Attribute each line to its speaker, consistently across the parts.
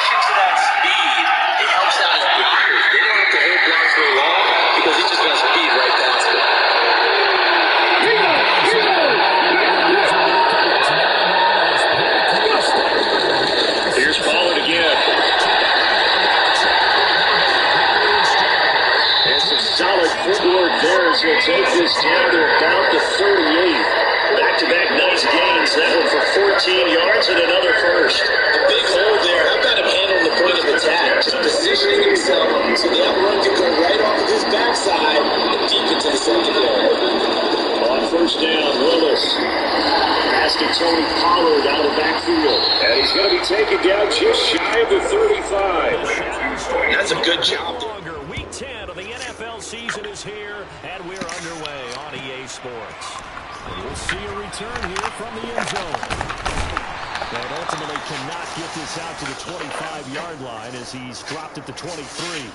Speaker 1: addition to that speed, it helps out his blockers. They don't have to hold blocks for long because he's just going to speed right past them. Here's Pollard again. And some solid footwork there as he'll take this down to about the 38. Back-to-back nice gains. That one for 14 yards and another first. A big hole there. How about him handling the point of attack? Just positioning himself so that run could go right off of his backside and deep into the secondary. On first down, Willis. Pass to Tony Pollard out of the backfield. And he's going to be taken down just shy of the 35. That's a good job.
Speaker 2: Week 10 of the NFL season is here, and we're underway on EA Sports. And we'll see a return here from the end zone. And ultimately cannot get this out to the 25-yard line as he's dropped at the 23.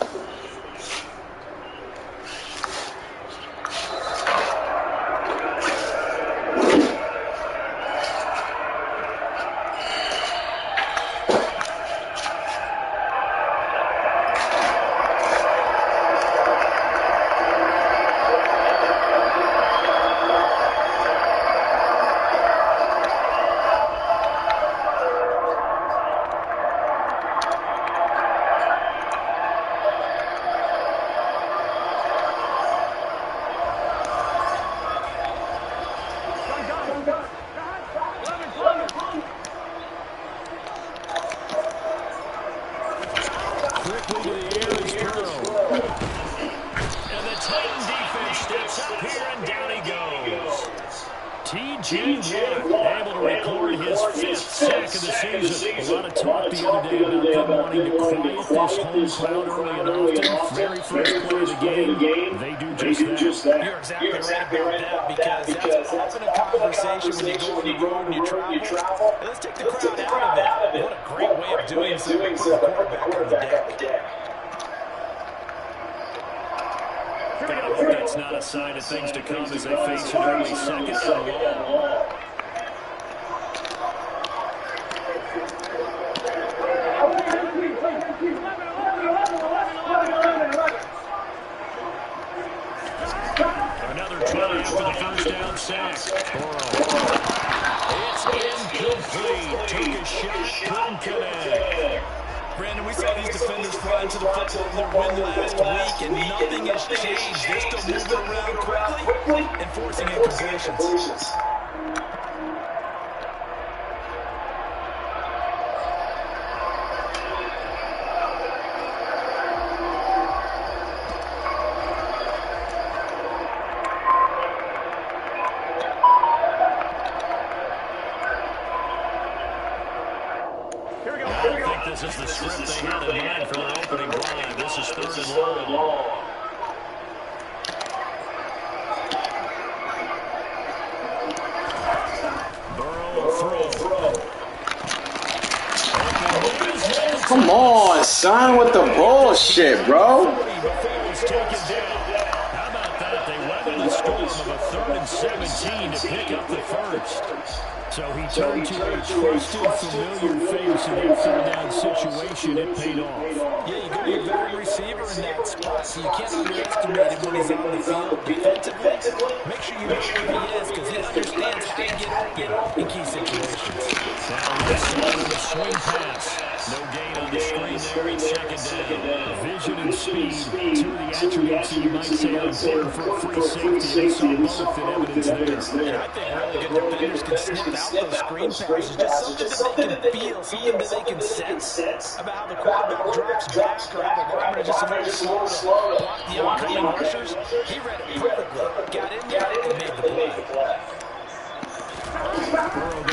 Speaker 2: That's not a sign of things to come as they face an early second and long. Another try for the first down sack. It's incomplete. Took a shot, couldn't connect.
Speaker 3: Brandon, we saw these defenders fly into the football in their win last week, and nothing has changed. They're still moving around quickly and forcing incompletions.
Speaker 2: This is the script they had in mind for their opening drive. This is third and long. Burrow throw.
Speaker 4: Come on, son, with the bullshit, bro.
Speaker 2: How about that? They weathered the storm of a 3rd and 17 to pick up the first. So he turned to a trusted, familiar face in that third-down situation. It paid off.
Speaker 3: Yeah, you got to be a veteran receiver in that spot, so you can't underestimate him when he's on the field defensively. Make sure you know where he is, because he understands how to get open in key situations.
Speaker 2: Now this time with a swing pass. No gain on the screen there in second down. Vision and speed, two of the attributes that you might say are important for a free safety. And we saw both in evidence there.
Speaker 3: And I think really good defenders can sniff out those screen passes. Just something that they can feel, something that they can sense about how the quarterback drops back or how the lineman is just a little slow to block the oncoming rushers. He read it perfectly, got in there, and made the play.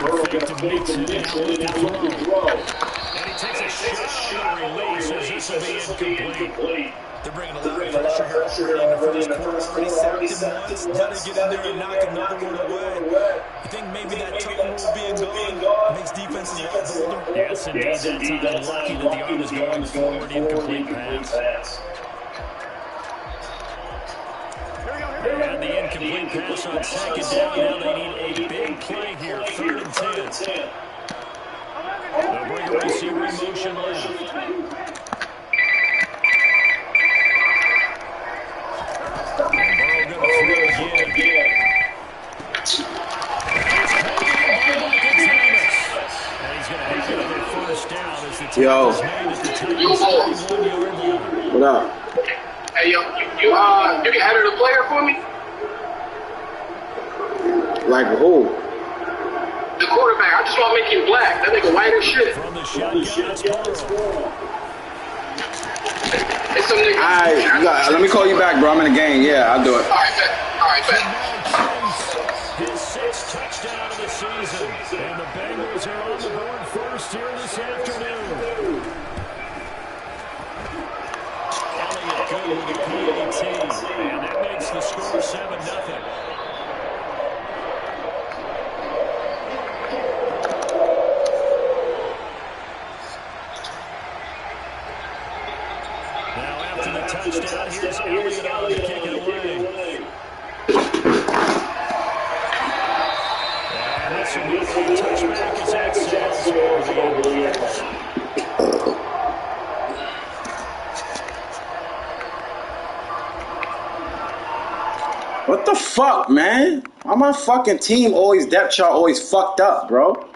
Speaker 2: Burrow going to fake to mix it out with the throw. And he takes a shot on the release as this will be incomplete.
Speaker 3: They're bringing a lot of pressure here in the first quarter. Already sacked him once. Now they get in there and knock another one away. You think maybe that tunnel rule being gone makes defenses a lot bolder?
Speaker 2: Yes, indeed. That's unlucky that the arm is going forward. Incomplete pass. And the incomplete pass on second down. Now they need a big play here. 3rd and 10. They'll bring a receiver motion left. And Burrow going to throw again. It's taken by Michael Thomas. And he's going to have another first down as the tackle is made at the Titans' 31-yard line.
Speaker 4: What up?
Speaker 5: Hey, yo, you can edit a player for me?
Speaker 4: Like who?
Speaker 5: The quarterback. I just want to make him black. That nigga white as shit.
Speaker 2: From the shotgun, it's Burrow.
Speaker 5: It's some nigga.
Speaker 4: Alright, let me call you back, bro. I'm in the game. Yeah, I'll do it.
Speaker 5: All right, bet.
Speaker 2: His sixth touchdown of the season. And the Bengals are on the board first here this afternoon. Elliott good with the PAT. And that makes the score 7-0. Touchdown. Here's Elliott on to kick it away. And this will be a touchback as that sails over the end line.
Speaker 4: What the fuck, man? Why my fucking team always, depth chart always fucked up, bro?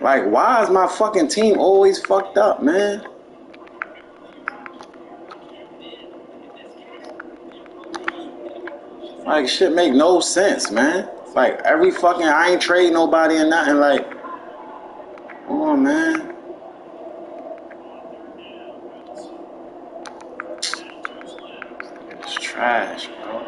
Speaker 4: Like, why is my fucking team always fucked up, man? Like, shit make no sense, man. Like, every fucking, I ain't trade nobody or nothing. Like, come on, man. It's trash, bro.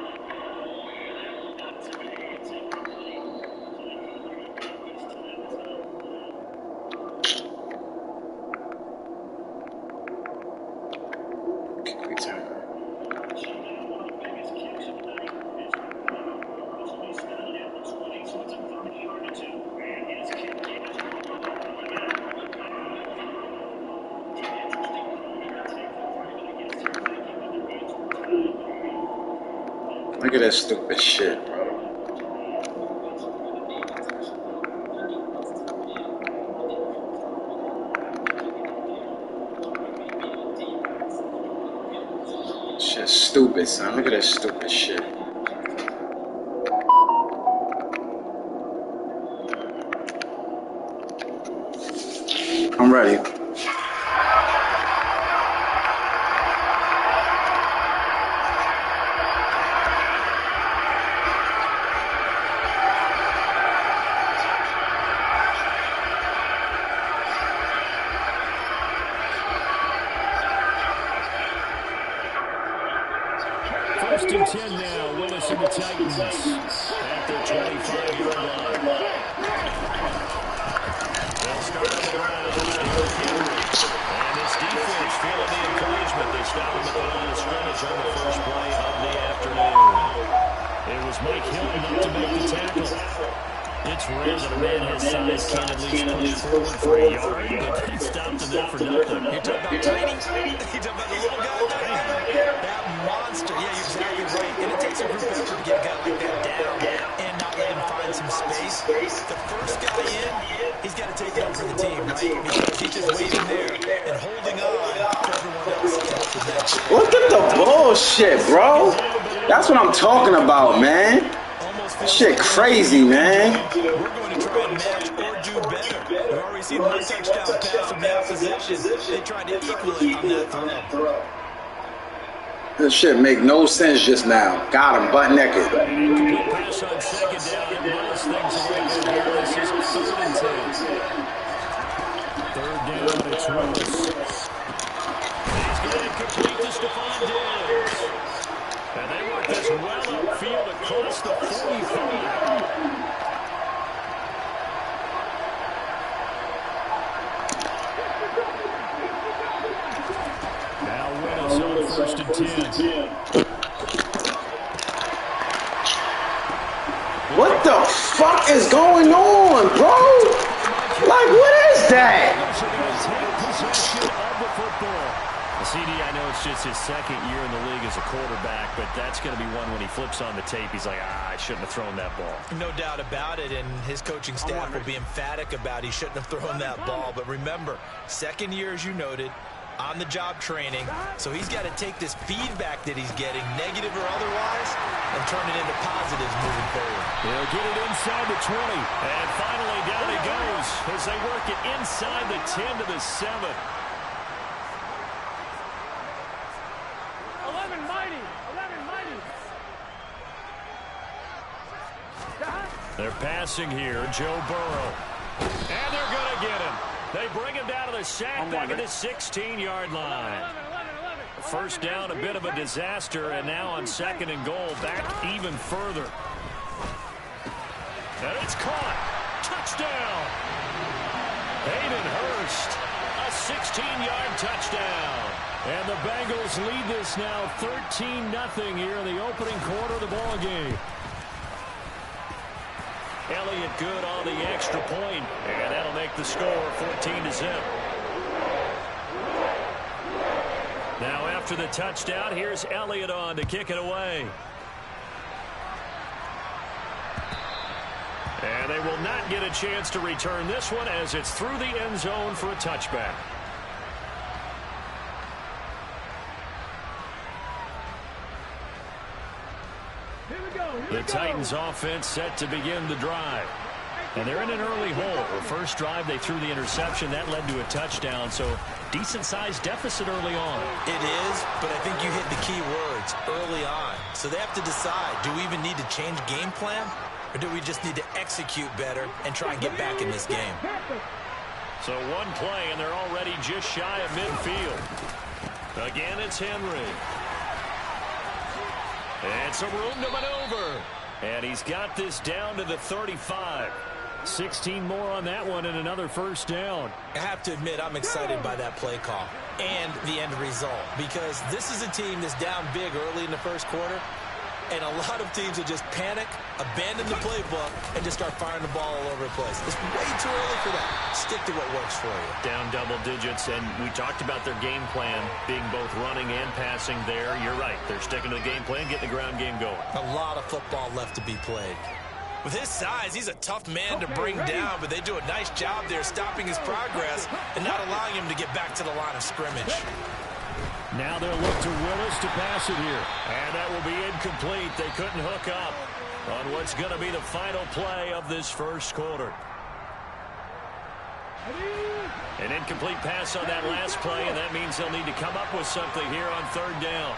Speaker 4: Look at that stupid shit, bro. Shit's stupid, son. Look at that stupid shit. I'm ready.
Speaker 2: First and 10 now, Willis and the Titans at their 25-yard line. They'll start on the ground. And this defense feeling the encouragement. They stop him at the line of scrimmage on the first play of the afternoon. It was Mike Hilton up to make the tackle. It's rare that a man his size can at least push forward for a yard, but he stopped him there for nothing.
Speaker 3: You talk about tiny? You talk about the little guy? That monster. Yeah, you're exactly right. And it takes a group effort to get a guy like that down and not let him find some space. The first guy in, he's got to take it up for the team, right? Because he's just waiting there and holding on for everyone else to help with that.
Speaker 4: Look at the bullshit, bro. That's what I'm talking about, man. Shit crazy, man.
Speaker 3: We're going to try and match or do better. We've already seen one touchdown pass from that position. They tried to equal it on that throw.
Speaker 4: This shit make no sense just now. Got him butt naked.
Speaker 2: Pass on second down. Willis things away here. This is 3rd and 10. 3rd down, it's Willis. He's got it complete to Stephon Diggs. And they work this well upfield across the 45. Now Willis on 1st and 10.
Speaker 4: What the fuck is going on, bro? Like, what is that?
Speaker 2: CD, I know it's just his second year in the league as a quarterback, but that's going to be one when he flips on the tape, he's like, I shouldn't have thrown that ball.
Speaker 3: No doubt about it, and his coaching staff will be emphatic about he shouldn't have thrown that ball. But remember, second year, as you noted, on-the-job training, so he's got to take this feedback that he's getting, negative or otherwise, and turn it into positives moving forward.
Speaker 2: They'll get it inside the 20, and finally down he goes as they work it inside the 10 to the 7.
Speaker 6: 11 mighty.
Speaker 2: They're passing here, Joe Burrow. And they're going to get him. They bring him down to the sack back at the 16-yard line. First down, a bit of a disaster, and now on second and goal, back even further. And it's caught. Touchdown. Hayden Hurst, a 16-yard touchdown. And the Bengals lead this now 13-0 here in the opening quarter of the ball game. Elliott good on the extra point, and that'll make the score 14-0. Now after the touchdown, here's Elliott on to kick it away. And they will not get a chance to return this one as it's through the end zone for a touchback. The Titans offense set to begin the drive. And they're in an early hole. The first drive, they threw the interception. That led to a touchdown, so decent-sized deficit early on.
Speaker 3: It is, but I think you hit the key words, early on. So they have to decide, do we even need to change game plan, or do we just need to execute better and try and get back in this game?
Speaker 2: So one play, and they're already just shy of midfield. Again, it's Henry. And some room to maneuver. And he's got this down to the 35. 16 more on that one and another first down.
Speaker 3: I have to admit, I'm excited by that play call and the end result, because this is a team that's down big early in the first quarter, and a lot of teams will just panic, abandon the playbook, and just start firing the ball all over the place. It's way too early for that. Stick to what works for you.
Speaker 2: Down double digits, and we talked about their game plan being both running and passing there. You're right. They're sticking to the game plan, getting the ground game going.
Speaker 3: A lot of football left to be played. With his size, he's a tough man to bring down, but they do a nice job there stopping his progress and not allowing him to get back to the line of scrimmage.
Speaker 2: Now they'll look to Willis to pass it here. And that will be incomplete. They couldn't hook up on what's going to be the final play of this first quarter. An incomplete pass on that last play, and that means they'll need to come up with something here on third down.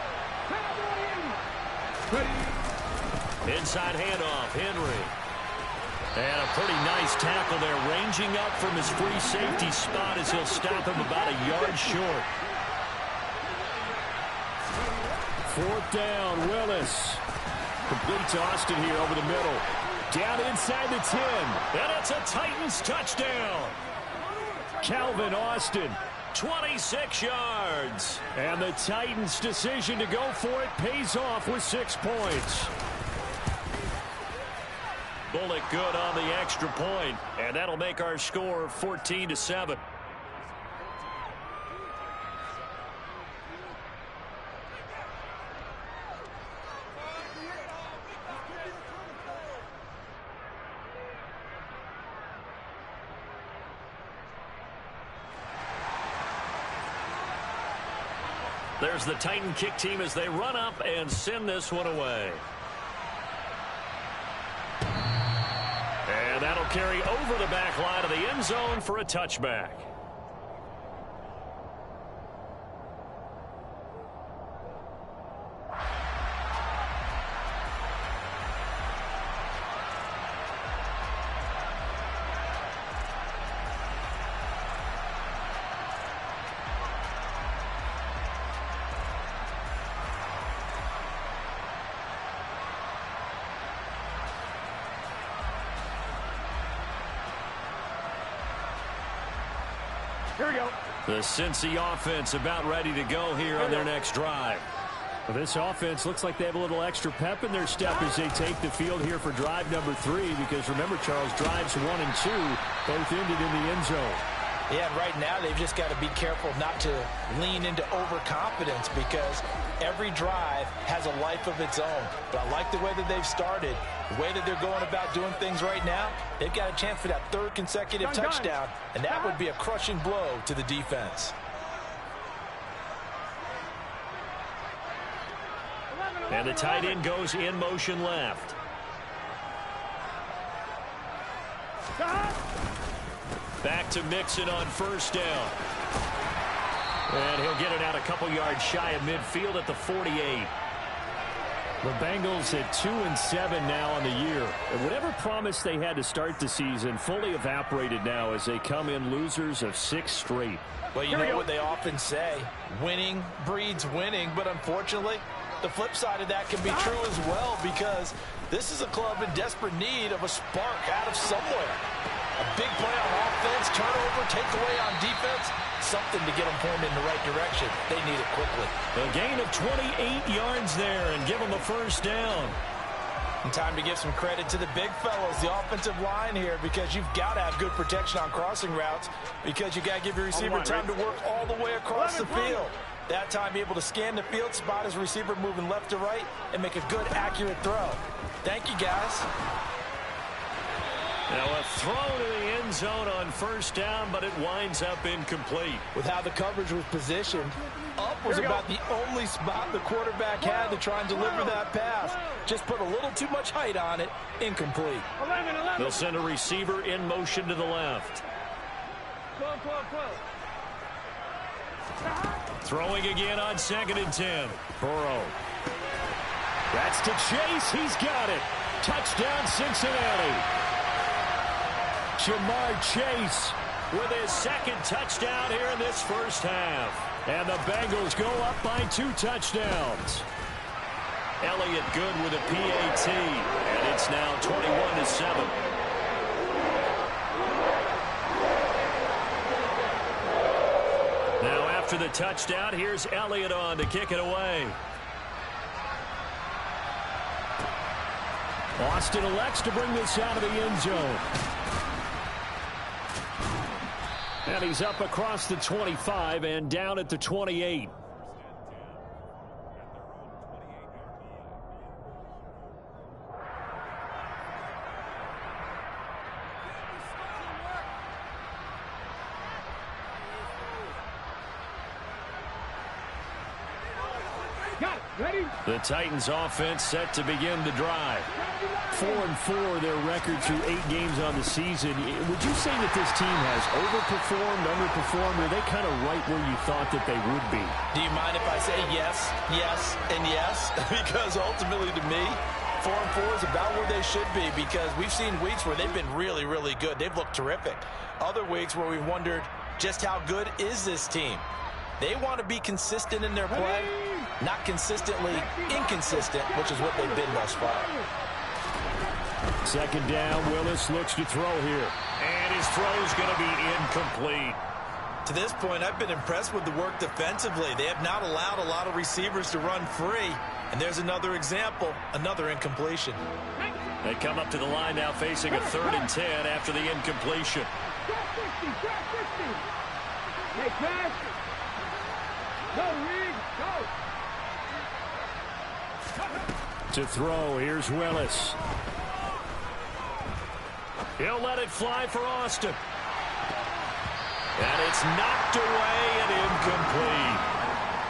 Speaker 2: Inside handoff, Henry. And a pretty nice tackle there, ranging up from his free safety spot as he'll stop him about a yard short. Fourth down, Willis. Complete to Austin here over the middle. Down inside the 10. And it's a Titans touchdown. Calvin Austin, 26 yards. And the Titans' decision to go for it pays off with 6 points. Bullock good on the extra point, and that'll make our score 14-7. There's the Titan kick team as they run up and send this one away. And that'll carry over the back line of the end zone for a touchback.
Speaker 6: Here we go.
Speaker 2: The Cincy offense about ready to go here on their next drive.
Speaker 7: Well, this offense looks like they have a little extra pep in their step as they take the field here for drive number 3, because remember, Charles, drives 1 and 2 both ended in the end zone.
Speaker 3: Yeah, and right now they've just got to be careful not to lean into overconfidence because every drive has a life of its own. But I like the way that they've started, the way that they're going about doing things right now. They've got a chance for that third consecutive touchdown, and that would be a crushing blow to the defense.
Speaker 2: And the tight end goes in motion left. Back to Mixon on first down. And he'll get it out a couple yards shy of midfield at the 48.
Speaker 7: The Bengals at 2-7 now on the year. And whatever promise they had to start the season fully evaporated now as they come in losers of 6 straight.
Speaker 3: Well, you know what they often say, winning breeds winning, but unfortunately, the flip side of that can be true as well because this is a club in desperate need of a spark out of somewhere. A big play on offense, turnover, takeaway on defense, something to get them pointed in the right direction. They need it quickly.
Speaker 2: A gain of 28 yards there and give them a first down.
Speaker 3: And time to give some credit to the big fellows, the offensive line here, because you've got to have good protection on crossing routes because you got to give your receiver time to work all the way across the field. That time, be able to scan the field, spot his receiver moving left to right, and make a good, accurate throw. Thank you, guys.
Speaker 2: Now a throw to the end zone on first down, but it winds up incomplete.
Speaker 3: With how the coverage was positioned, up was about the only spot the quarterback had to try and deliver that pass. Just put a little too much height on it, incomplete.
Speaker 2: They'll send a receiver in motion to the left. Throwing again on 2nd and 10. Burrow. That's to Chase. He's got it. Touchdown, Cincinnati. Jamar Chase with his second touchdown here in this first half. And the Bengals go up by 2 touchdowns. Elliott good with a PAT. And it's now 21-7. Now after the touchdown, here's Elliott on to kick it away. Austin elects to bring this out of the end zone. And he's up across the 25 and down at the 28. The Titans offense set to begin the drive. 4-4 their record through 8 games on the season. Would you say that this team has overperformed, underperformed, or are they kind of right where you thought that they would be?
Speaker 3: Do you mind if I say yes, yes, and yes? Because ultimately to me, 4-4 is about where they should be because we've seen weeks where they've been really, really good. They've looked terrific. Other weeks where we've wondered just how good is this team. They want to be consistent in their play, not consistently inconsistent, which is what they've been thus far.
Speaker 2: 2nd down, Willis looks to throw here. And his throw's going to be incomplete.
Speaker 3: To this point, I've been impressed with the work defensively. They have not allowed a lot of receivers to run free. And there's another example, another incompletion.
Speaker 2: They come up to the line now facing a 3rd and 10 after the incompletion. To throw, here's Willis. He'll let it fly for Austin. And it's knocked away and incomplete.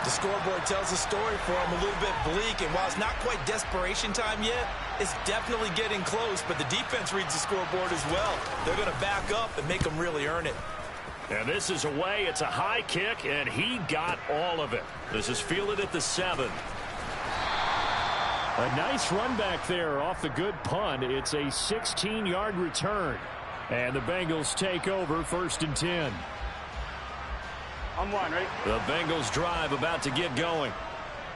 Speaker 3: The scoreboard tells a story for him, a little bit bleak, and while it's not quite desperation time yet, it's definitely getting close, but the defense reads the scoreboard as well. They're going to back up and make them really earn it.
Speaker 2: And this is away. It's a high kick, and he got all of it. This is fielded at the 7. A nice run back there off the good punt. It's a 16-yard return. And the Bengals take over 1st and 10.
Speaker 6: I'm one, right?
Speaker 2: The Bengals drive about to get going.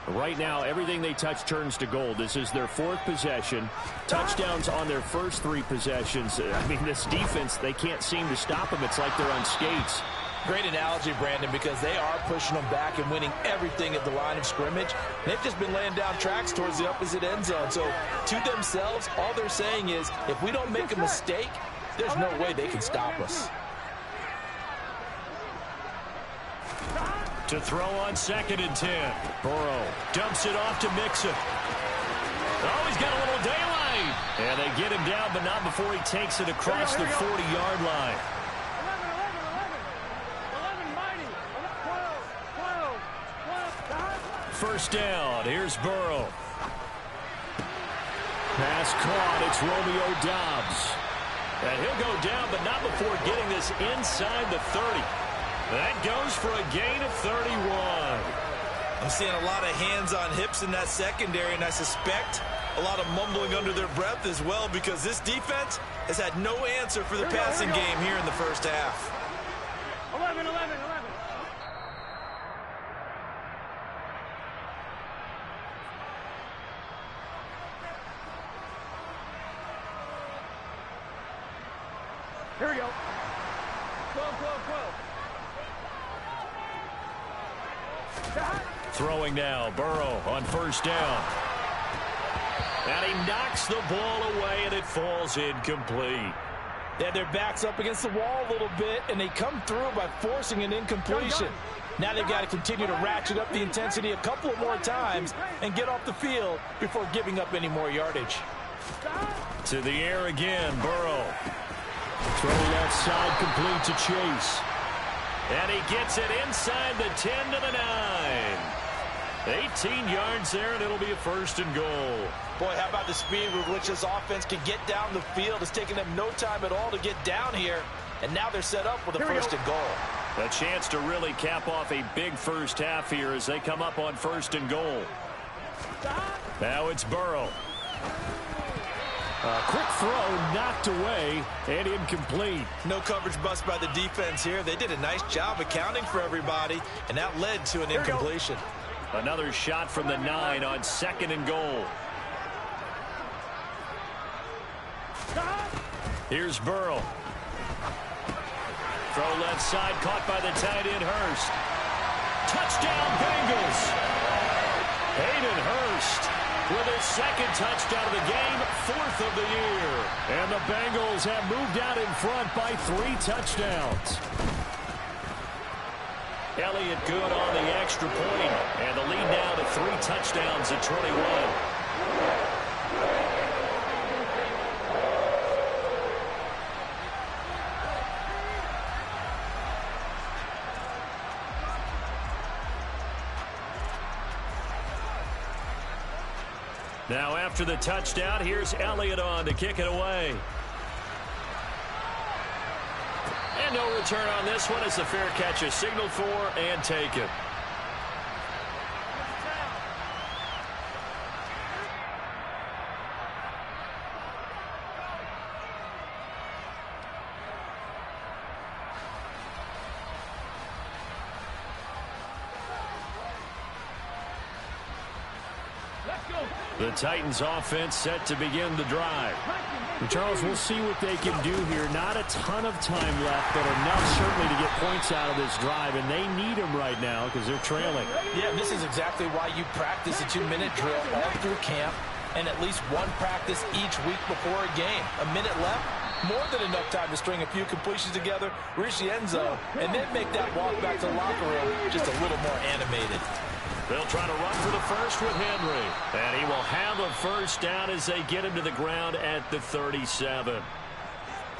Speaker 2: Right now, everything they touch turns to gold. This is their 4th possession. Touchdowns on their first 3 possessions. I mean, this defense, they can't seem to stop them. It's like they're on skates.
Speaker 3: Great analogy, Brandon, because they are pushing them back and winning everything at the line of scrimmage. They've just been laying down tracks towards the opposite end zone. So to themselves, all they're saying is, if we don't make a mistake, there's no way they can stop us.
Speaker 2: To throw on 2nd and 10. Burrow dumps it off to Mixon. Oh, he's got a little daylight. And they get him down, but not before he takes it across the 40-yard line. 1st down. Here's Burrow. Pass caught. It's Romeo Doubs. And he'll go down, but not before getting this inside the 30. That goes for a gain of 31.
Speaker 3: I'm seeing a lot of hands on hips in that secondary, and I suspect a lot of mumbling under their breath as well, because this defense has had no answer for the passing game here in the first half.
Speaker 6: 11. Here we go. 12.
Speaker 2: Throwing now, Burrow on 1st down. And he knocks the ball away, and it falls incomplete.
Speaker 3: They had their backs up against the wall a little bit, and they come through by forcing an incompletion. Now they've got to continue to ratchet up the intensity a couple of more times and get off the field before giving up any more yardage.
Speaker 2: To the air again, Burrow. Throw left side complete to Chase. And he gets it inside the 10 to the 9. 18 yards there, and it'll be a 1st and goal.
Speaker 3: Boy, how about the speed with which this offense can get down the field? It's taken them no time at all to get down here, and now they're set up with a 1st and goal.
Speaker 2: A chance to really cap off a big first half here as they come up on 1st and goal. Now it's Burrow. A quick throw knocked away and incomplete.
Speaker 3: No coverage bust by the defense here. They did a nice job accounting for everybody, and that led to an incompletion.
Speaker 2: Another shot from the 9 on 2nd and goal. Here's Burrow. Throw left side, caught by the tight end Hurst. Touchdown Bengals. Hayden Hurst with his 2nd touchdown of the game, 4th of the year. And the Bengals have moved out in front by 3 touchdowns. Elliott good on the extra point, and the lead now to 3 touchdowns at 21. Now after the touchdown, here's Elliott on to kick it away. And no return on this one as the fair catch is signaled for and taken. The Titans offense set to begin the drive.
Speaker 7: And Charles, we'll see what they can do here. Not a ton of time left, but enough certainly to get points out of this drive, and they need them right now because they're trailing.
Speaker 3: Yeah, this is exactly why you practice a 2-minute drill all through camp and at least one practice each week before a game. A minute left, more than enough time to string a few completions together, reach the end zone, and then make that walk back to the locker room just a little more animated.
Speaker 2: They'll try to run for the first with Henry. And he will have a 1st down as they get him to the ground at the 37.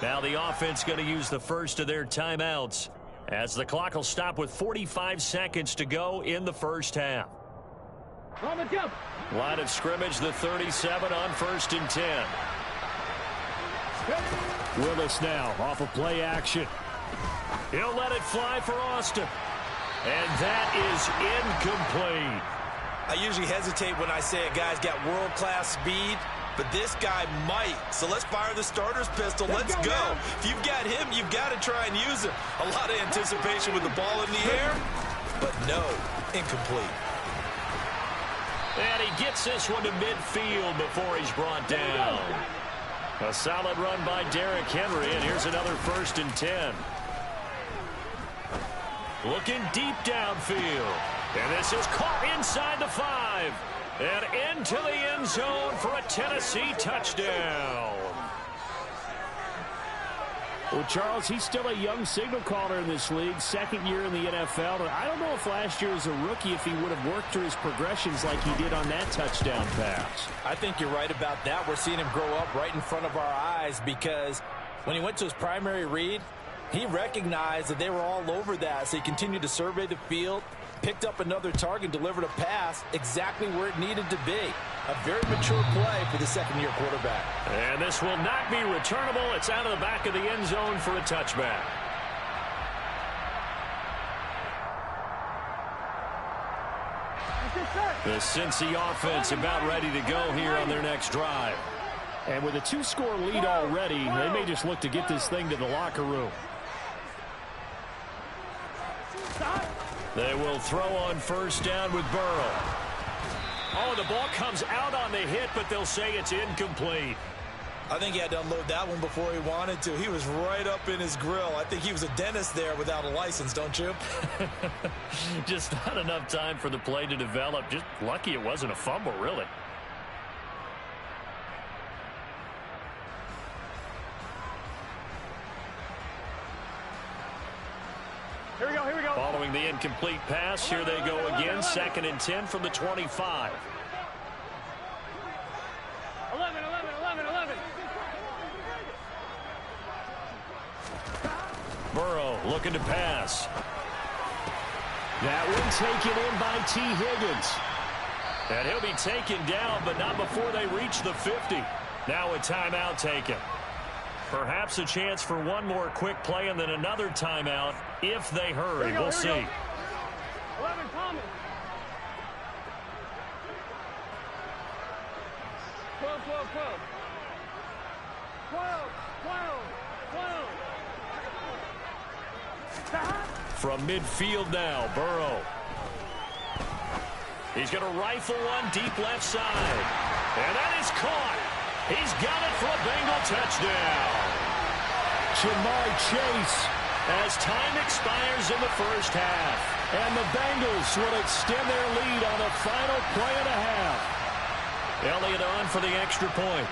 Speaker 2: Now the offense going to use the first of their timeouts as the clock will stop with 45 seconds to go in the first half. Line of scrimmage, the 37 on 1st and 10.
Speaker 7: Willis now off of play action.
Speaker 2: He'll let it fly for Austin. And that is incomplete.
Speaker 3: I usually hesitate when I say a guy's got world-class speed, but this guy might. So let's fire the starter's pistol. Let's go. If you've got him, you've got to try and use him. A lot of anticipation with the ball in the air, but no, incomplete.
Speaker 2: And he gets this one to midfield before he's brought down. A solid run by Derrick Henry, and here's another 1st and 10. Looking deep downfield. And this is caught inside the 5. And into the end zone for a Tennessee touchdown.
Speaker 7: Well, Charles, he's still a young signal caller in this league, second year in the NFL. And I don't know if last year as a rookie if he would have worked through his progressions like he did on that touchdown pass.
Speaker 3: I think you're right about that. We're seeing him grow up right in front of our eyes because when he went to his primary read, he recognized that they were all over that. So he continued to survey the field, picked up another target, delivered a pass exactly where it needed to be. A very mature play for the second-year quarterback.
Speaker 7: And this will not be returnable. It's out of the back of the end zone for a touchback. The Cincy offense about ready to go here on their next drive. And with a 2-score lead already, they may just look to get this thing to the locker room. They will throw on first down with Burrow. Oh, the ball comes out on the hit, but they'll say it's incomplete.
Speaker 3: I think he had to unload that one before he wanted to. He was right up in his grill. I think he was a dentist there without a license, don't you?
Speaker 7: Just not enough time for the play to develop. Just lucky it wasn't a fumble, really.
Speaker 6: Here we go, here we go.
Speaker 7: Following the incomplete pass, here they go again. 2nd and 10 from the 25.
Speaker 6: 11.
Speaker 7: Burrow looking to pass. That one taken in by T. Higgins. And he'll be taken down, but not before they reach the 50. Now a timeout taken. Perhaps a chance for one more quick play and then another timeout if they hurry. We'll see.
Speaker 6: 11, Thomas. 12.
Speaker 7: From midfield now, Burrow. He's going to rifle one deep left side. And that is caught. He's got it for a Bengal touchdown. Ja'Marr Chase as time expires in the first half. And the Bengals will extend their lead on the final play and a half. Elliott on for the extra point.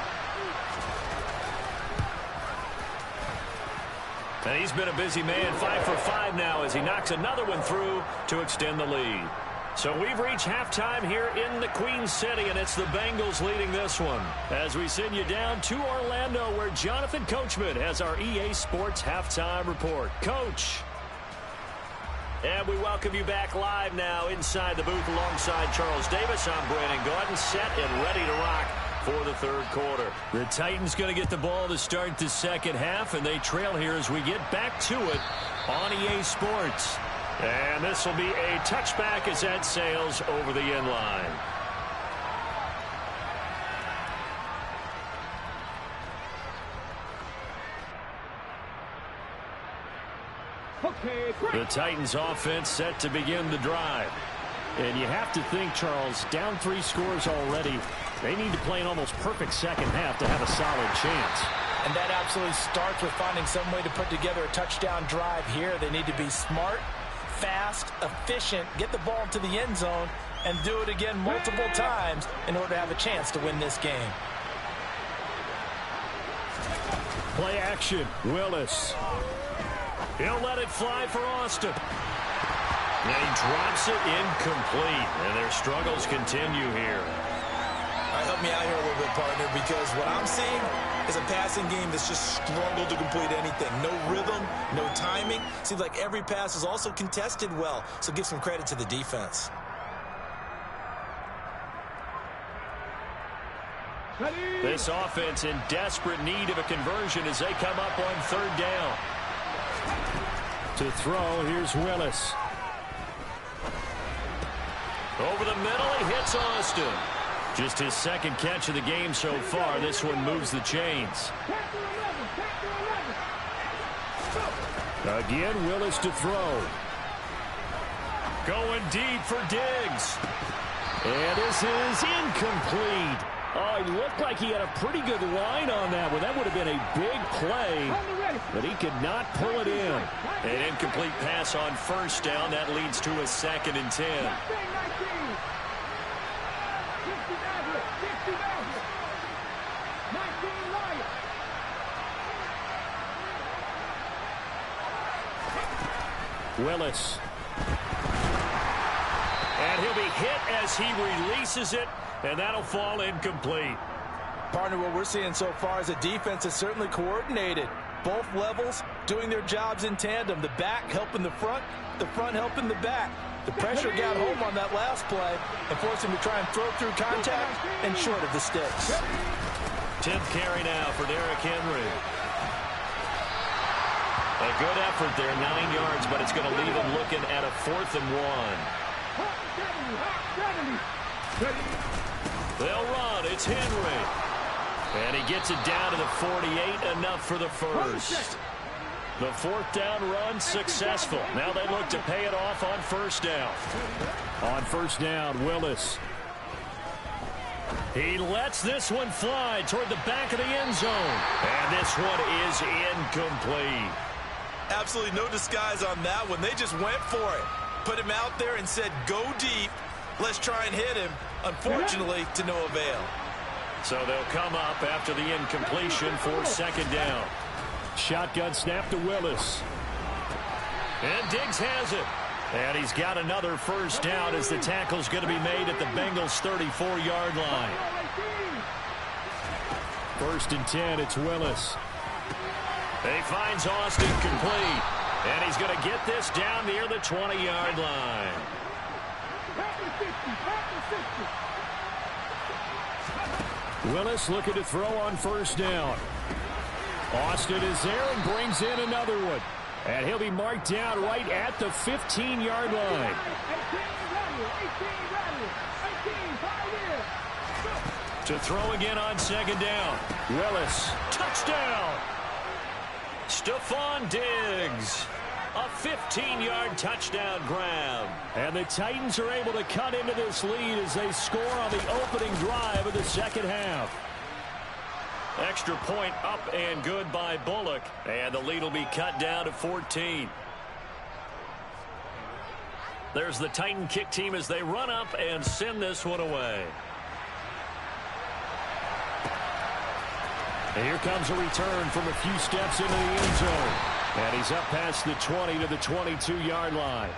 Speaker 7: And he's been a busy man, 5 for 5 now as he knocks another one through to extend the lead. So we've reached halftime here in the Queen City, and it's the Bengals leading this one. As we send you down to Orlando, where Jonathan Coachman has our EA Sports Halftime Report. Coach. And we welcome you back live now inside the booth alongside Charles Davis. I'm Brandon Gaudin, set and ready to rock for the third quarter. The Titans going to get the ball to start the second half, and they trail here as we get back to it on EA Sports. And this will be a touchback as that sails over the end line. The Titans offense set to begin the drive. And you have to think, Charles, down 3 scores already. They need to play an almost perfect second half to have a solid chance.
Speaker 3: And that absolutely starts with finding some way to put together a touchdown drive here. They need to be smart, fast, efficient, get the ball to the end zone, and do it again multiple times in order to have a chance to win this game.
Speaker 7: Play action, Willis. He'll let it fly for Austin. And he drops it incomplete. And their struggles continue here.
Speaker 3: All right, help me out here a little bit, partner, because what I'm seeing is a passing game that's just struggled to complete anything. No rhythm, no timing. Seems like every pass is also contested well, so give some credit to the defense.
Speaker 7: This offense in desperate need of a conversion as they come up on third down. To throw, here's Willis. Over the middle, he hits Austin. Just his second catch of the game so far. This one moves the chains. Again, Willis to throw. Going deep for Diggs. And this is incomplete. Oh, he looked like he had a pretty good line on that one. That would have been a big play, but he could not pull it in. An incomplete pass on first down. That leads to a 2nd and 10.
Speaker 2: Willis. And he'll be hit as he releases it, and that'll fall incomplete.
Speaker 3: Partner, what we're seeing so far is a defense that's certainly coordinated. Both levels doing their jobs in tandem. The back helping the front helping the back. The pressure got home on that last play and forced him to try and throw through contact and short of the sticks.
Speaker 7: 10th carry now for Derrick Henry. A good effort there, 9 yards, but it's going to leave him looking at a 4th and 1. They'll run. It's Henry. And he gets it down to the 48, enough for the first. The 4th down run successful. Now they look to pay it off on 1st down. On 1st down, Willis. He lets this one fly toward the back of the end zone. And this one is incomplete.
Speaker 3: Absolutely no disguise on that one. They just went for it. Put him out there and said, go deep. Let's try and hit him. Unfortunately, to no avail.
Speaker 7: So they'll come up after the incompletion for 2nd down.
Speaker 2: Shotgun snap to Willis.
Speaker 7: And Diggs has it. And he's got another 1st down as the tackle's going to be made at the Bengals' 34-yard line.
Speaker 2: 1st and 10, it's Willis.
Speaker 7: He finds Austin complete. And he's going to get this down near the 20-yard line.
Speaker 2: Willis looking to throw on 1st down. Austin is there and brings in another one. And he'll be marked down right at the 15-yard line.
Speaker 7: To throw again on 2nd down.
Speaker 2: Willis.
Speaker 7: Touchdown! Stephon Diggs. A 15-yard touchdown grab.
Speaker 2: And the Titans are able to cut into this lead as they score on the opening drive of the 2nd half.
Speaker 7: Extra point up and good by Bullock. And the lead will be cut down to 14. There's the Titan kick team as they run up and send this one away.
Speaker 2: And here comes a return from a few steps into the end zone. And he's up past the 20 to the 22-yard line.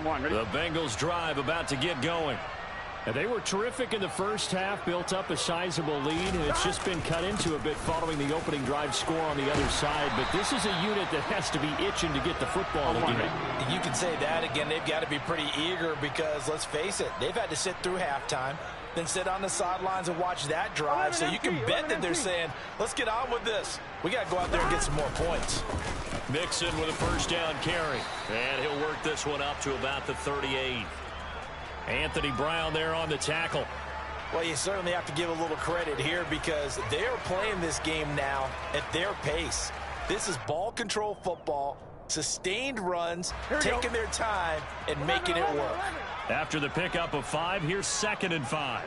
Speaker 7: The Bengals drive about to get going.
Speaker 2: And they were terrific in the 1st half, built up a sizable lead, and it's just been cut into a bit following the opening drive score on the other side. But this is a unit that has to be itching to get the football again.
Speaker 3: You can say that again. They've got to be pretty eager because, let's face it, they've had to sit through halftime, then sit on the sidelines and watch that drive. So you can bet that they're saying, let's get on with this. We got to go out there and get some more points.
Speaker 7: Mixon with a 1st down carry. And he'll work this one up to about the 38. Anthony Brown there on the tackle.
Speaker 3: Well, you certainly have to give a little credit here because they are playing this game now at their pace. This is ball control football, sustained runs, taking their time and making it work.
Speaker 7: After the pickup of 5, here's 2nd and 5.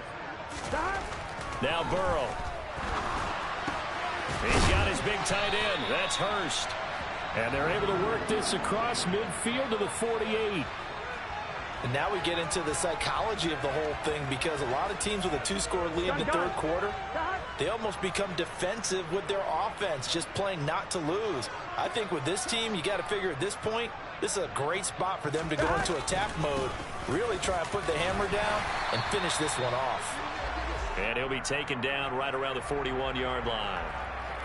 Speaker 7: Now Burrow. He's got his big tight end. That's Hurst.
Speaker 2: And they're able to work this across midfield to the 48.
Speaker 3: And now we get into the psychology of the whole thing because a lot of teams with a 2-score lead in the 3rd quarter, they almost become defensive with their offense, just playing not to lose. I think with this team, you got to figure at this point, this is a great spot for them to go into attack mode, really try and put the hammer down and finish this one off.
Speaker 7: And he'll be taken down right around the 41-yard line.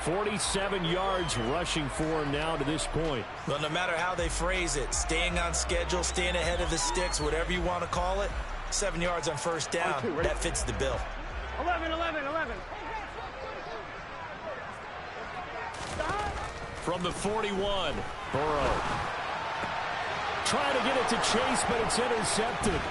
Speaker 2: 47 yards rushing for him now to this point.
Speaker 3: Well, no matter how they phrase it, staying on schedule, staying ahead of the sticks, whatever you want to call it, 7 yards on 1st down, that fits the bill.
Speaker 6: 11.
Speaker 2: From the 41, Burrow. Trying to get it to Chase, but it's intercepted.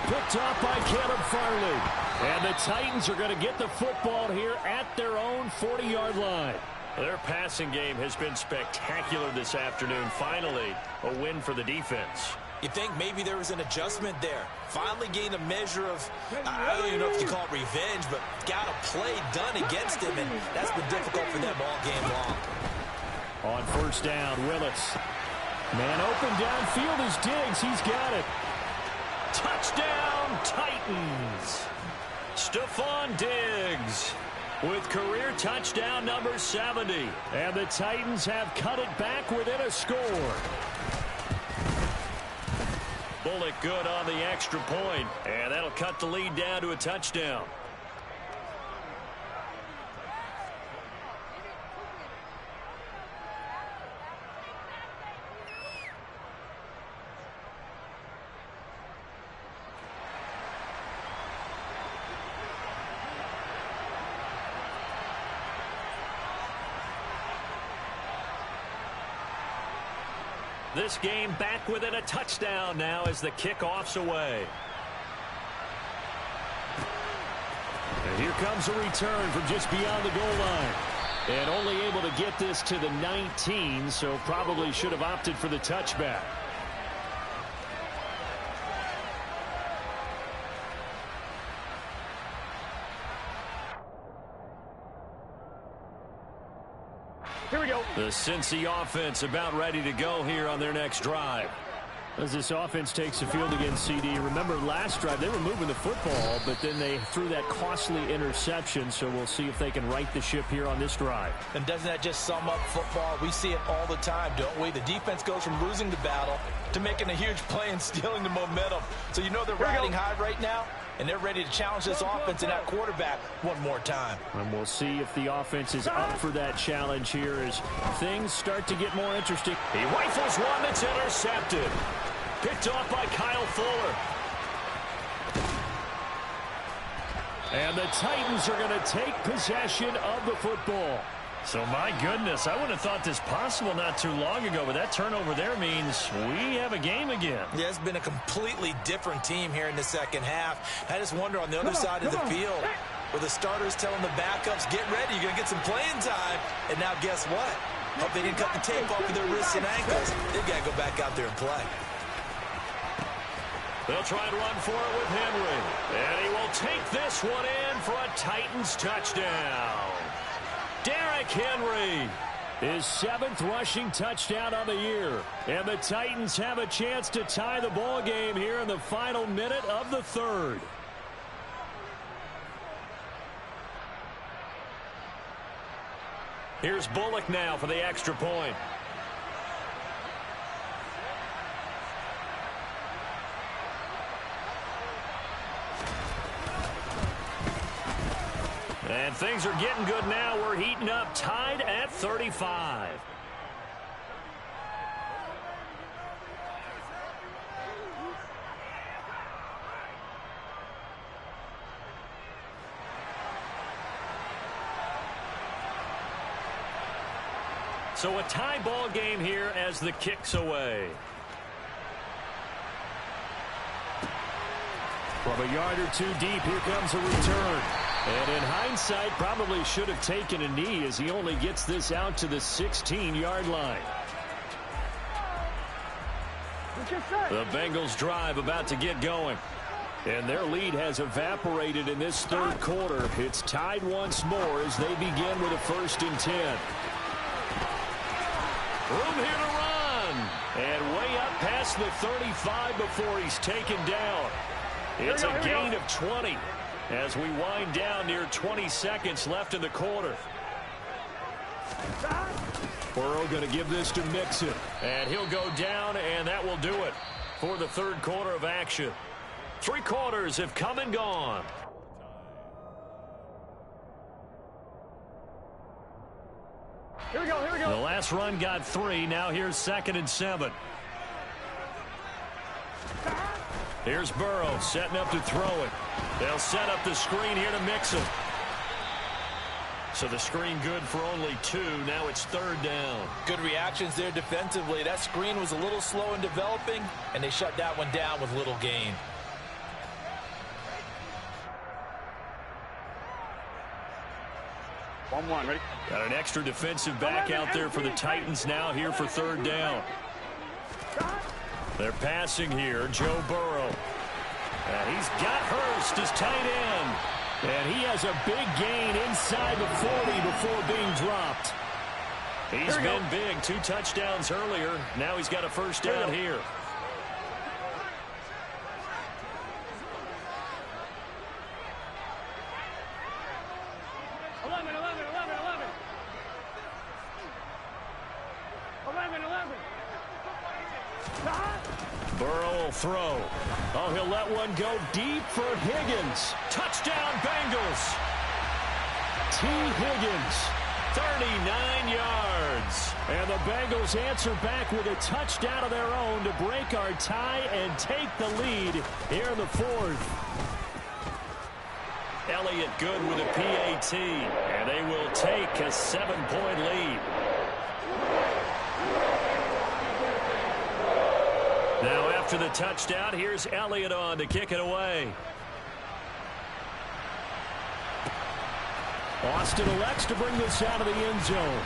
Speaker 2: Picked off by Caleb Farley. And the Titans are going to get the football here at their own 40-yard line.
Speaker 7: Their passing game has been spectacular this afternoon. Finally, a win for the defense.
Speaker 3: You think maybe there was an adjustment there. Finally gained a measure of, I don't even know if you call it revenge, but got a play done against him, and that's been difficult for them all game long.
Speaker 2: On 1st down, Willis. Man open downfield is Diggs. He's got it.
Speaker 7: Touchdown, Titans. Stephon Diggs.
Speaker 2: with career touchdown number 70. And the Titans have cut it back within a score. Bullock good on the extra point, and that'll cut the lead down to a touchdown. This game back within a touchdown now as the kickoff's away. And here comes a return from just beyond the goal line. And only able to get this to the 19, so probably should have opted for the touchback.
Speaker 6: Here we go.
Speaker 2: The Cincy offense about ready to go here on their next drive. As this offense takes the field against CD, remember last drive they were moving the football, but then they threw that costly interception, so we'll see if they can right the ship here on this drive.
Speaker 3: And doesn't that just sum up football? We see it all the time, don't we? The defense goes from losing the battle to making a huge play and stealing the momentum. So you know they're riding high right now, and they're ready to challenge this offense and that quarterback one more time.
Speaker 2: And we'll see if the offense is up for that challenge here as things start to get more interesting. He rifles one that's intercepted. Picked off by Kyle Fuller. And the Titans are going to take possession of the football. So, my goodness, I wouldn't have thought this possible not too long ago, but that turnover there means we have a game again.
Speaker 3: Yeah, it's been a completely different team here in the second half. I just wonder on the other side of the field, where the starters telling the backups, get ready, you're going to get some playing time. And now guess what? Hope they didn't cut the tape off of their wrists and ankles. They've got to go back out there and play.
Speaker 2: They'll try and run for it with Henry. And he will take this one in for a Titans touchdown. Derrick Henry, his 7th rushing touchdown on the year. And the Titans have a chance to tie the ball game here in the final minute of the third. Here's Bullock now for the extra point. And things are getting good now. We're heating up, tied at 35. So a tie ball game here as the kick's away. From a yard or two deep, here comes a return. And in hindsight, probably should have taken a knee as he only gets this out to the 16-yard line. The Bengals drive about to get going. And their lead has evaporated in this third quarter. It's tied once more as they begin with a 1st and 10. Room here to run. And way up past the 35 before he's taken down. It's a gain of 20 as we wind down near 20 seconds left in the quarter. Burrow going to give this to Mixon. And he'll go down, and that will do it for the third quarter of action. 3 quarters have come and gone.
Speaker 6: Here we go, here we go.
Speaker 2: The last run got 3. Now here's 2nd and 7. Here's Burrow setting up to throw it. They'll set up the screen here to Mixon. So the screen good for only 2. Now it's 3rd down.
Speaker 3: Good reactions there defensively. That screen was a little slow in developing, and they shut that one down with little gain.
Speaker 6: Ready?
Speaker 2: Got an extra defensive back out there for the Titans now here for 3rd down. They're passing here, Joe Burrow. And he's got Hurst as tight end. And he has a big gain inside the 40 before being dropped. He's been big. 2 touchdowns earlier. Now he's got a 1st down here. will throw. Oh, he'll let one go deep for Higgins. Touchdown, Bengals. T. Higgins, 39 yards. And the Bengals answer back with a touchdown of their own to break our tie and take the lead here in the fourth. Elliott good with a PAT, and they will take a 7-point lead. Now after the touchdown, here's Elliott on to kick it away. Austin elects to bring this out of the end zone.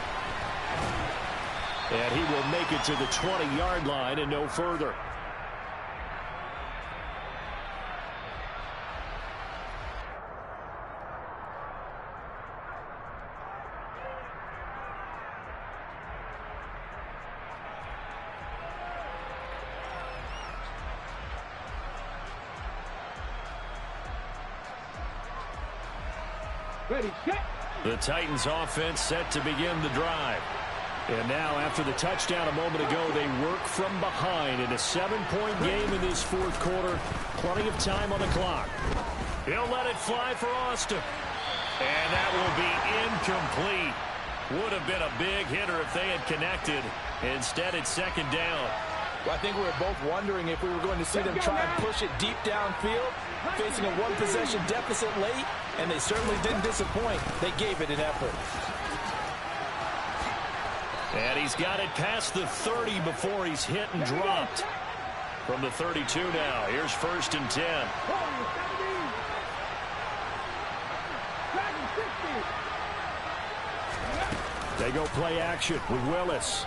Speaker 2: And he will make it to the 20-yard line and no further.
Speaker 6: Ready, set.
Speaker 2: The Titans offense set to begin the drive. And now after the touchdown a moment ago, they work from behind in a 7-point game in this fourth quarter. Plenty of time on the clock. He'll let it fly for Austin. And that will be incomplete. Would have been a big hitter if they had connected. Instead, it's second down.
Speaker 3: Well, I think we were both wondering if we were going to see them try and push it deep downfield, facing a one-possession deficit late, and they certainly didn't disappoint. They gave it an effort.
Speaker 2: And he's got it past the 30 before he's hit and dropped. From the 32 now, here's 1st and 10. They go play action with Willis.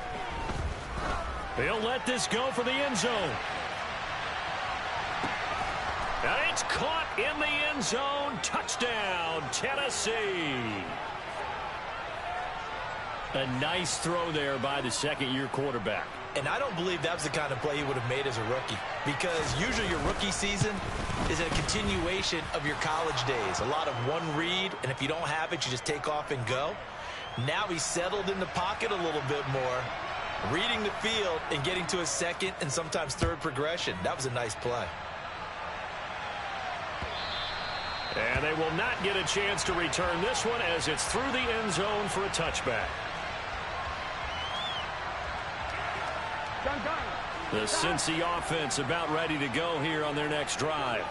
Speaker 2: He'll let this go for the end zone. And it's caught in the end zone. Touchdown, Tennessee. A nice throw there by the second-year quarterback.
Speaker 3: And I don't believe that was the kind of play he would have made as a rookie, because usually your rookie season is a continuation of your college days. A lot of one read, and if you don't have it, you just take off and go. Now he's settled in the pocket a little bit more, reading the field and getting to a second and sometimes third progression. That was a nice play.
Speaker 2: And they will not get a chance to return this one as it's through the end zone for a touchback. The Cincy offense about ready to go here on their next drive.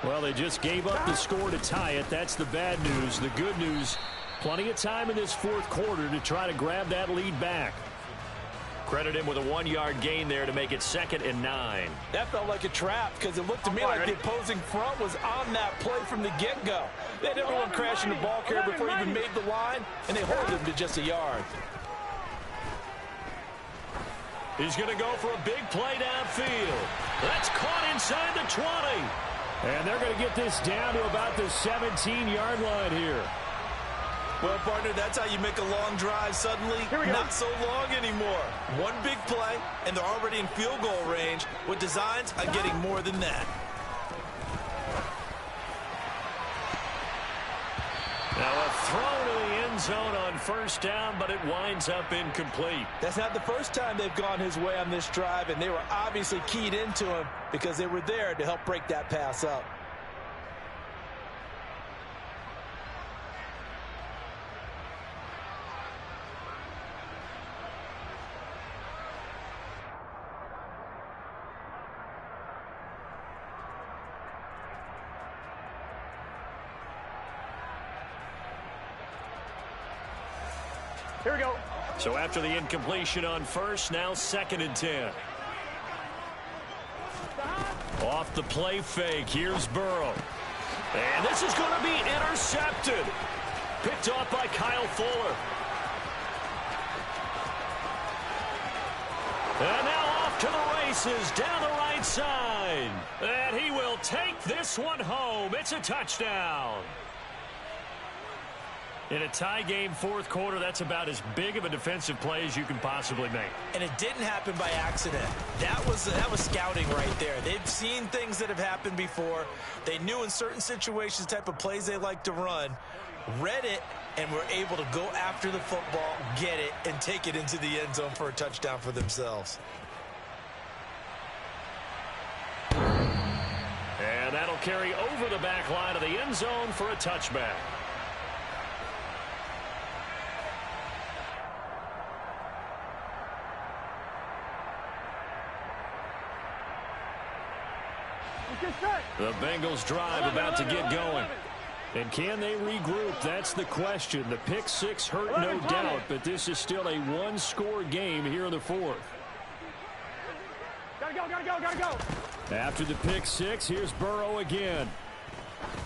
Speaker 2: Well, they just gave up the score to tie it. That's the bad news. The good news, plenty of time in this fourth quarter to try to grab that lead back. Credit him with a 1-yard gain there to make it 2nd and 9.
Speaker 3: That felt like a trap, because it looked to me like the opposing front was on that play from the get-go. They had everyone crashing the ball carrier before he even made the line, and they hold him to just a yard.
Speaker 2: He's going to go for a big play downfield. That's caught inside the 20. And they're going to get this down to about the 17-yard line here.
Speaker 3: Well, partner, that's how you make a long drive suddenly not so long anymore. One big play, and they're already in field goal range with designs on getting more than that.
Speaker 2: Now a throw to the end zone on 1st down, but it winds up incomplete.
Speaker 3: That's not the first time they've gone his way on this drive, and they were obviously keyed into him because they were there to help break that pass up.
Speaker 6: Here we go.
Speaker 2: So after the incompletion on 1st, now 2nd and 10. Off the play fake, here's Burrow. And this is going to be intercepted. Picked off by Kyle Fuller. And now off to the races, down the right side. And he will take this one home. It's a touchdown. In a tie game fourth quarter, that's about as big of a defensive play as you can possibly make.
Speaker 3: And it didn't happen by accident. That was scouting right there. They've seen things that have happened before. They knew in certain situations the type of plays they like to run, read it, and were able to go after the football, get it, and take it into the end zone for a touchdown for themselves.
Speaker 2: And that'll carry over the back line of the end zone for a touchback. The Bengals drive about to get going. And can they regroup? That's the question. The pick six hurt, no doubt, but this is still a one-score game here in the fourth.
Speaker 6: Gotta go.
Speaker 2: After the pick six, here's Burrow again.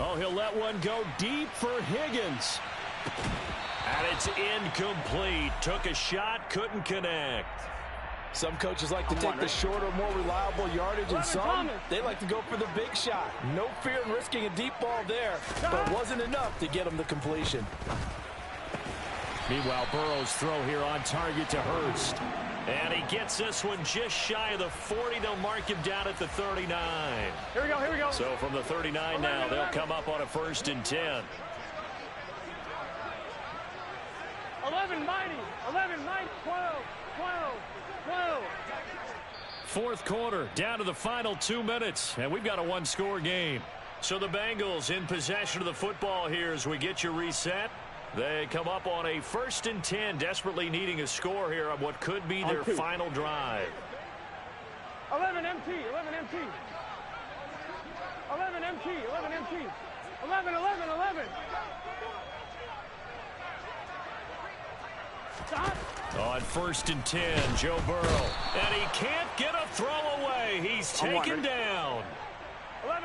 Speaker 2: Oh, he'll let one go deep for Higgins. And it's incomplete. Took a shot, couldn't connect.
Speaker 3: Some coaches like to take the shorter, more reliable yardage, and some, they like to go for the big shot. No fear in risking a deep ball there, but it wasn't enough to get him the completion.
Speaker 2: Meanwhile, Burrow's throw here on target to Hurst. And he gets this one just shy of the 40. They'll mark him down at the 39.
Speaker 6: Here we go.
Speaker 2: So from the 39 now, they'll come up on a 1st and 10.
Speaker 6: 11, 12.
Speaker 2: Fourth quarter, down to the final 2 minutes, and we've got a one-score game. So the Bengals in possession of the football here as we get you reset. They come up on a 1st and 10, desperately needing a score here on what could be their final drive.
Speaker 6: 11 empty. 11. Stop.
Speaker 2: On 1st and 10, Joe Burrow. And he can't get a throw away. He's taken down.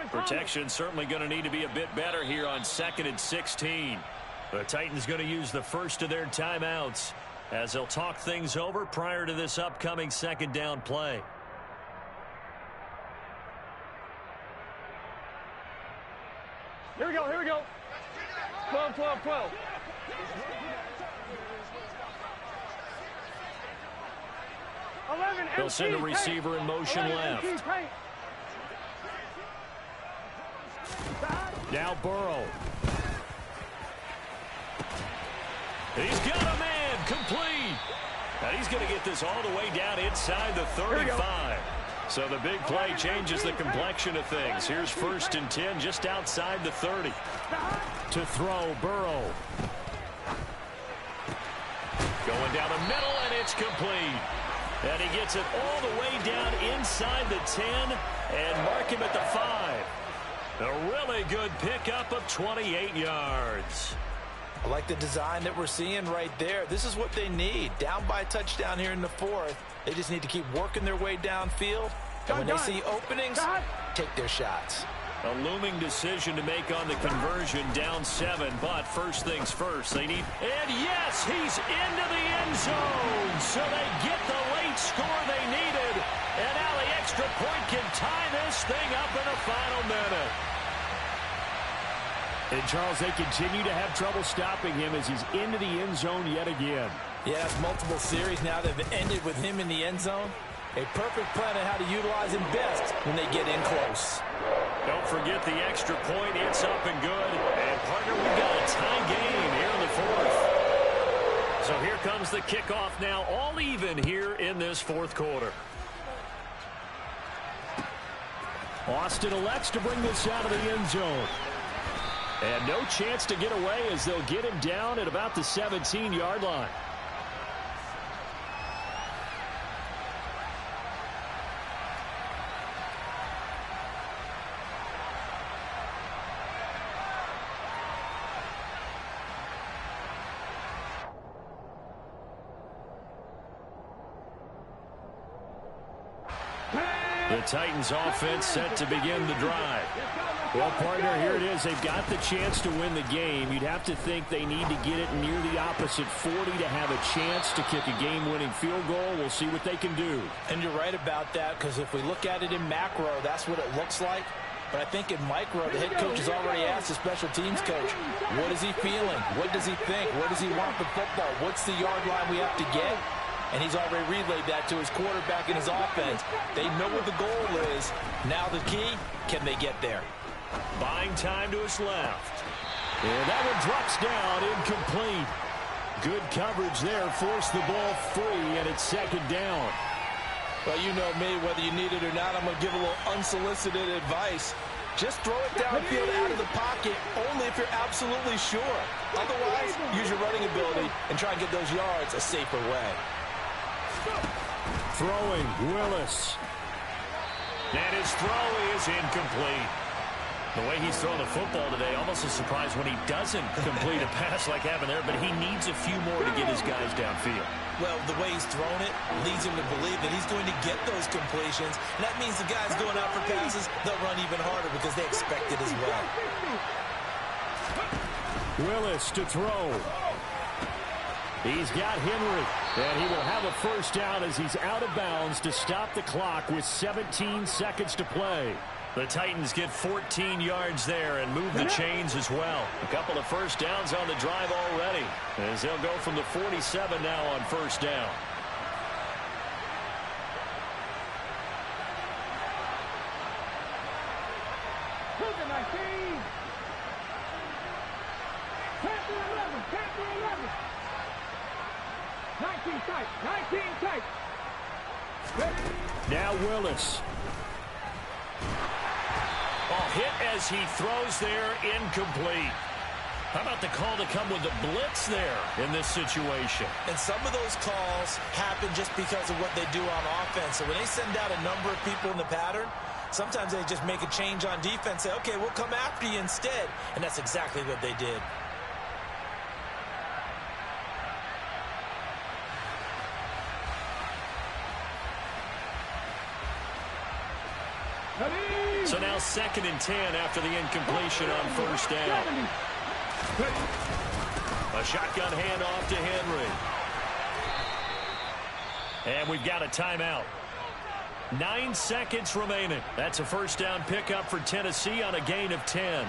Speaker 2: Protection certainly going to need to be a bit better here on 2nd and 16. The Titans going to use the first of their timeouts as they'll talk things over prior to this upcoming 2nd down play.
Speaker 6: Here we go. 12.
Speaker 2: They'll send a receiver in motion left. Now Burrow. He's got a man complete. And he's going to get this all the way down inside the 35. So the big play changes the complexion of things. Here's 1st and 10 just outside the 30. To throw, Burrow. Going down the middle, and it's complete. And he gets it all the way down inside the 10 and mark him at the 5. A really good pickup of 28 yards.
Speaker 3: I like the design that we're seeing right there. This is what they need. Down by a touchdown here in the 4th. They just need to keep working their way downfield. And when they see openings, take their shots.
Speaker 2: A looming decision to make on the conversion, down 7, but first things first, they need, and yes, he's into the end zone, so they get the late score they needed, and now the extra point can tie this thing up in the final minute.
Speaker 7: And Charles, they continue to have trouble stopping him as he's into the end zone yet again.
Speaker 3: Yes, multiple series now that have ended with him in the end zone. A perfect plan on how to utilize him best when they get in close.
Speaker 2: Don't forget the extra point. It's up and good. And, partner, we've got a tie game here in the 4th. So here comes the kickoff now, all even here in this 4th quarter.
Speaker 7: Austin elects to bring this out of the end zone. And no chance to get away as they'll get him down at about the 17-yard line.
Speaker 2: The Titans offense set to begin the drive.
Speaker 7: Well, partner, here it is. They've got the chance to win the game. You'd have to think they need to get it near the opposite 40 to have a chance to kick a game-winning field goal. We'll see what they can do.
Speaker 3: And you're right about that, because if we look at it in macro, that's what it looks like. But I think in micro, the head coach has already asked the special teams coach, what is he feeling? What does he think? Where does he want the football? What's the yard line we have to get? And he's already relayed that to his quarterback and his offense. They know what the goal is. Now the key, can they get there?
Speaker 2: Buying time to his left.
Speaker 7: And that one drops down, incomplete. Good coverage there, forced the ball free, and it's 2nd down.
Speaker 3: Well, you know me, whether you need it or not, I'm going to give a little unsolicited advice. Just throw it downfield out of the pocket only if you're absolutely sure. Otherwise, use your running ability and try and get those yards a safer way.
Speaker 2: Throwing, Willis. And his throw is incomplete. The way he's throwing the football today, almost a surprise when he doesn't complete a pass like happened there, but he needs a few more to get his guys downfield.
Speaker 3: Well, the way he's thrown it leads him to believe that he's going to get those completions. And that means the guys going out for passes, they'll run even harder because they expect it as well.
Speaker 2: Willis to throw. He's got Henry, and he will have a first down as he's out of bounds to stop the clock with 17 seconds to play. The Titans get 14 yards there and move the chains as well. A couple of first downs on the drive already, as they'll go from the 47 now on first down. Now Willis. Hit as he throws there, incomplete. How about the call to come with the blitz there in this situation?
Speaker 3: And some of those calls happen just because of what they do on offense. So when they send out a number of people in the pattern, sometimes they just make a change on defense, say, okay, we'll come after you instead. And that's exactly what they did.
Speaker 2: So now 2nd and 10 after the incompletion on first down. A shotgun handoff to Henry. And we've got a timeout. 9 seconds remaining. That's a first down pickup for Tennessee on a gain of 10.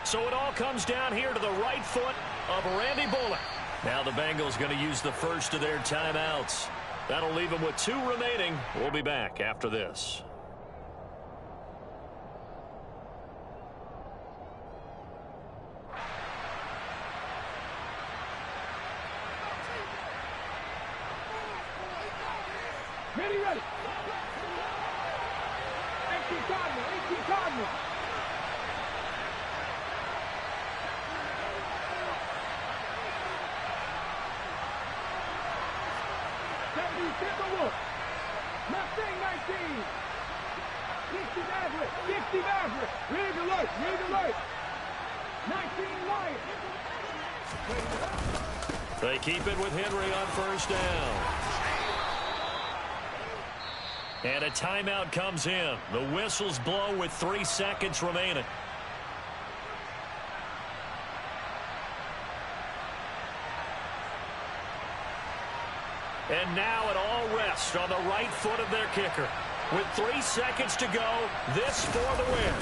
Speaker 2: So it all comes down here to the right foot of Randy Bullock. Now the Bengals going to use the first of their timeouts. That'll leave them with 2 remaining. We'll be back after this.
Speaker 6: Ready. 18 Cardinal. Mustang 19. 60 Maverick. Rig alert. 19 Lion.
Speaker 2: They keep it with Henry on first down. And a timeout comes in. The whistles blow with 3 seconds remaining. And now it all rests on the right foot of their kicker. With 3 seconds to go, this for the win.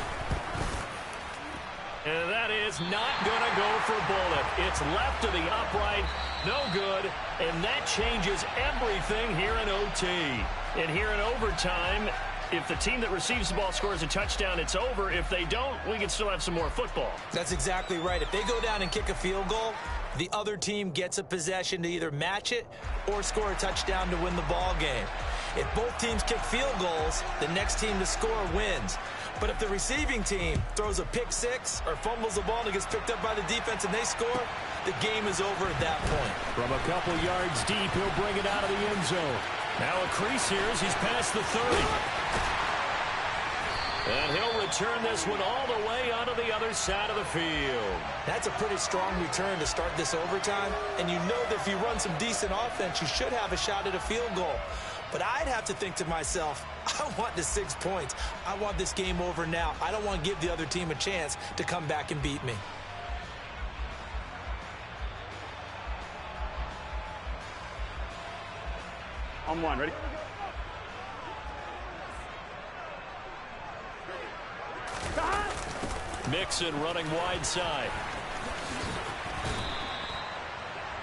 Speaker 2: And that is not going to go for Bullock. It's left to the upright, no good, and that changes everything here in OT. And here in overtime, if the team that receives the ball scores a touchdown, it's over. If they don't, we can still have some more football.
Speaker 3: That's exactly right. If they go down and kick a field goal, the other team gets a possession to either match it or score a touchdown to win the ball game. If both teams kick field goals, the next team to score wins. But if the receiving team throws a pick six or fumbles the ball and it gets picked up by the defense and they score, the game is over at that point.
Speaker 2: From a couple yards deep, he'll bring it out of the end zone. Now a crease here as he's past the 30. And he'll return this one all the way onto the other side of the field.
Speaker 3: That's a pretty strong return to start this overtime. And you know that if you run some decent offense, you should have a shot at a field goal. But I'd have to think to myself, I want the 6 points. I want this game over now. I don't want to give the other team a chance to come back and beat me.
Speaker 6: On one, ready?
Speaker 2: Mixon running wide side.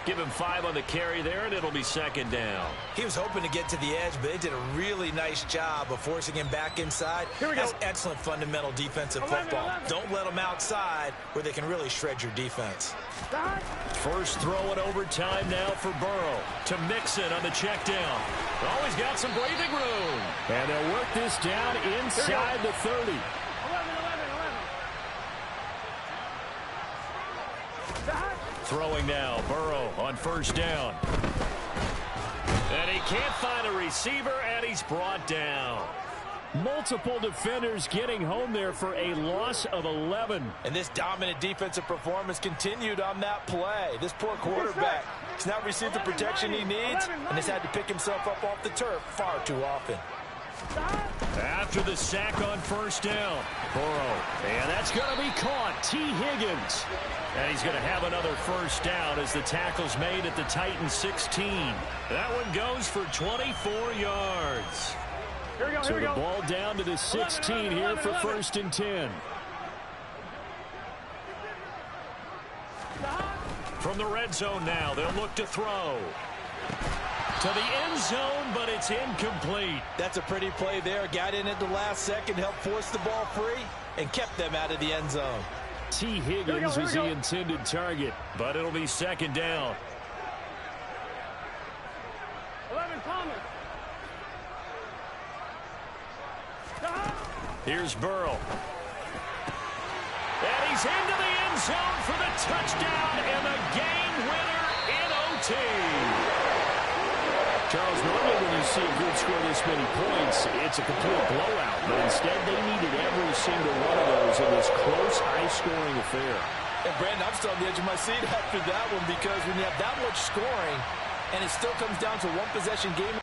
Speaker 7: Give him 5 on the carry there, and it'll be second down.
Speaker 3: He was hoping to get to the edge, but they did a really nice job of forcing him back inside. That's excellent fundamental defensive football. Don't let them outside where they can really shred your defense.
Speaker 7: First throw in overtime now for Burrow. To Mixon on the check down. Always got some breathing room. And they'll work this down inside the 30.
Speaker 6: 11.
Speaker 7: Throwing now, Burrow on first down. And he can't find a receiver, and he's brought down. Multiple defenders getting home there for a loss of 11.
Speaker 3: And this dominant defensive performance continued on that play. This poor quarterback has not received the protection he needs and has had to pick himself up off the turf far too often.
Speaker 7: After the sack on first down, Burrow, and that's going to be caught. T. Higgins. And he's going to have another first down as the tackle's made at the Titans 16. That one goes for 24 yards. So the ball down to the 16 here for first and 10. From the red zone now, they'll look to throw. To the end zone, but it's incomplete.
Speaker 3: That's a pretty play there. Got in at the last second, helped force the ball free, and kept them out of the end zone.
Speaker 7: T. Higgins was the intended target, but it'll be second down.
Speaker 6: 11 Thomas.
Speaker 7: Here's Burrow. And he's into the end zone for the touchdown and the game winner in OT. Charles, normally when you see a group score this many points, it's a complete blowout. But instead, they needed every single one of those in this close, high-scoring affair.
Speaker 3: And, Brandon, I'm still on the edge of my seat after that one because when you have that much scoring and it still comes down to one possession game,